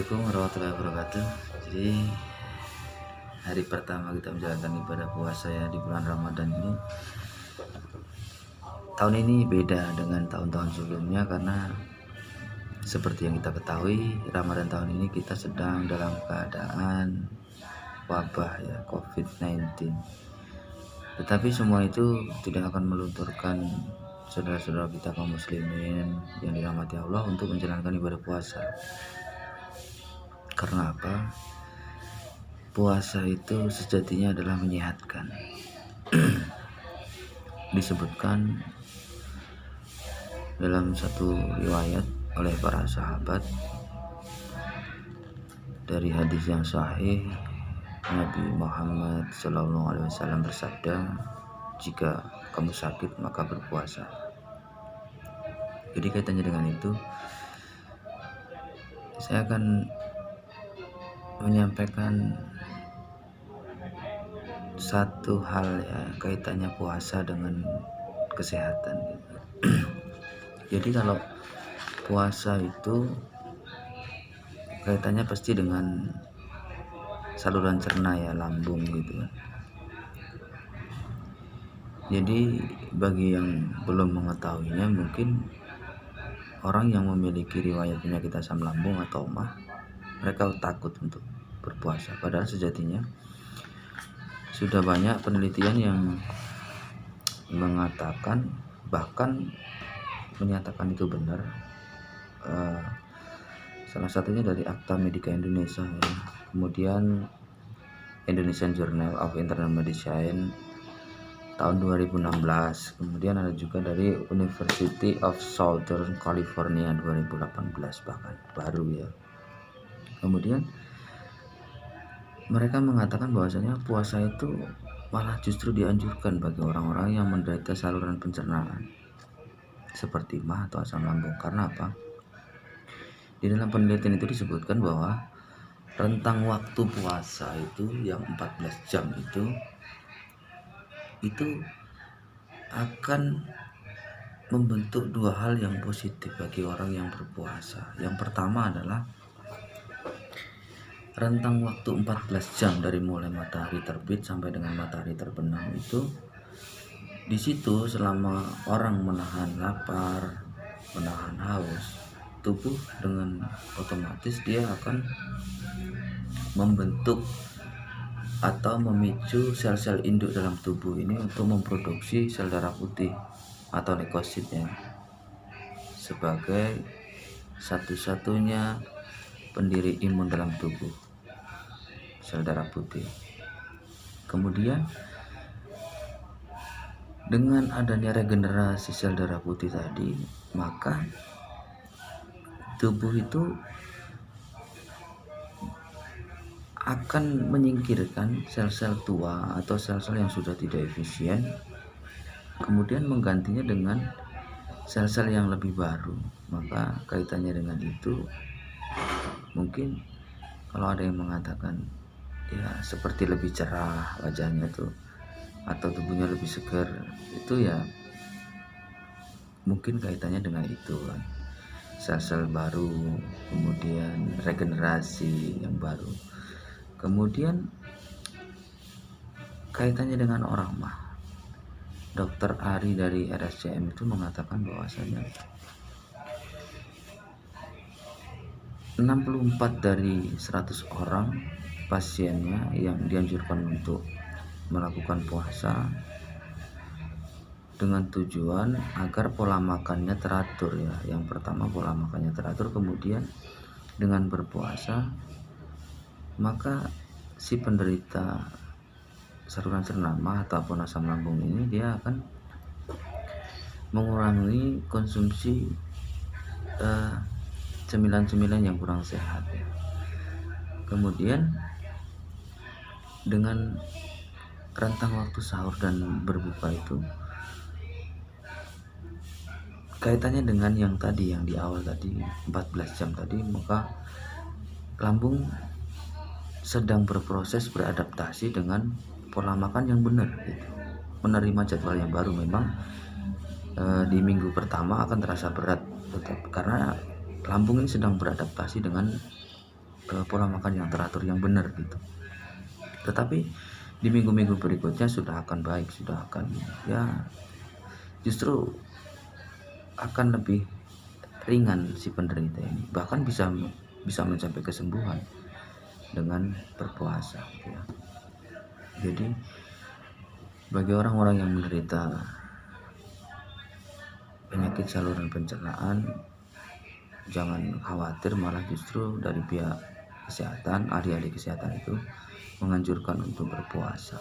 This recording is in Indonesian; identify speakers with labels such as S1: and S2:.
S1: Assalamualaikum warahmatullahi wabarakatuh. Jadi hari pertama kita menjalankan ibadah puasa ya di bulan Ramadan ini, tahun ini beda dengan tahun-tahun sebelumnya karena seperti yang kita ketahui, Ramadan tahun ini kita sedang dalam keadaan wabah ya COVID-19. Tetapi semua itu tidak akan melunturkan saudara-saudara kita kaum muslimin yang dirahmati Allah untuk menjalankan ibadah puasa. Karena apa? Puasa itu sejatinya adalah menyehatkan. Disebutkan dalam satu riwayat oleh para sahabat dari hadis yang sahih, Nabi Muhammad SAW bersabda, jika kamu sakit maka berpuasa. Jadi kaitannya dengan itu, saya akan menyampaikan satu hal ya, kaitannya puasa dengan kesehatan. Jadi kalau puasa itu kaitannya pasti dengan saluran cerna ya, lambung gitu. Jadi bagi yang belum mengetahuinya, mungkin orang yang memiliki riwayat penyakit asam lambung atau MAH, mereka takut untuk berpuasa. Padahal sejatinya sudah banyak penelitian yang mengatakan, bahkan menyatakan itu benar. Salah satunya dari Akta Medika Indonesia ya. Kemudian Indonesian Journal of Internal Medicine tahun 2016. Kemudian ada juga dari University of Southern California 2018, bahkan baru ya. Kemudian mereka mengatakan bahwasanya puasa itu malah justru dianjurkan bagi orang-orang yang menderita saluran pencernaan seperti MAH atau asam lambung. Karena apa? Di dalam penelitian itu disebutkan bahwa rentang waktu puasa itu yang 14 jam itu akan membentuk dua hal yang positif bagi orang yang berpuasa. Yang pertama adalah rentang waktu 14 jam dari mulai matahari terbit sampai dengan matahari terbenam itu, di situ selama orang menahan lapar, menahan haus, tubuh dengan otomatis dia akan membentuk atau memicu sel-sel induk dalam tubuh ini untuk memproduksi sel darah putih atau leukositnya sebagai satu-satunya pendiri imun dalam tubuh, sel darah putih. Kemudian dengan adanya regenerasi sel darah putih tadi, maka tubuh itu akan menyingkirkan sel-sel tua atau sel-sel yang sudah tidak efisien, kemudian menggantinya dengan sel-sel yang lebih baru. Maka kaitannya dengan itu, mungkin kalau ada yang mengatakan ya seperti lebih cerah wajahnya tuh, atau tubuhnya lebih segar, itu ya mungkin kaitannya dengan itu kan, sel-sel baru, kemudian regenerasi yang baru. Kemudian kaitannya dengan orang MAH, Dr. Ari dari RSCM itu mengatakan bahwasanya 64 dari 100 orang pasiennya yang dianjurkan untuk melakukan puasa dengan tujuan agar pola makannya teratur ya. Yang pertama pola makannya teratur, kemudian dengan berpuasa maka si penderita saluran cerna MAH ataupun asam lambung ini dia akan mengurangi konsumsi cemilan-cemilan yang kurang sehat ya. Kemudian dengan rentang waktu sahur dan berbuka itu kaitannya dengan yang tadi, yang di awal tadi 14 jam tadi, maka lambung sedang berproses beradaptasi dengan pola makan yang benar gitu. Menerima jadwal yang baru. Memang di minggu pertama akan terasa berat, karena lambung ini sedang beradaptasi dengan pola makan yang teratur, yang benar gitu. Tetapi di minggu-minggu berikutnya sudah akan baik, sudah akan ya justru akan lebih ringan si penderita ini, bahkan bisa mencapai kesembuhan dengan berpuasa gitu ya. Jadi bagi orang-orang yang menderita penyakit saluran pencernaan, jangan khawatir, malah justru dari pihak kesehatan, ahli-ahli kesehatan itu menganjurkan untuk berpuasa.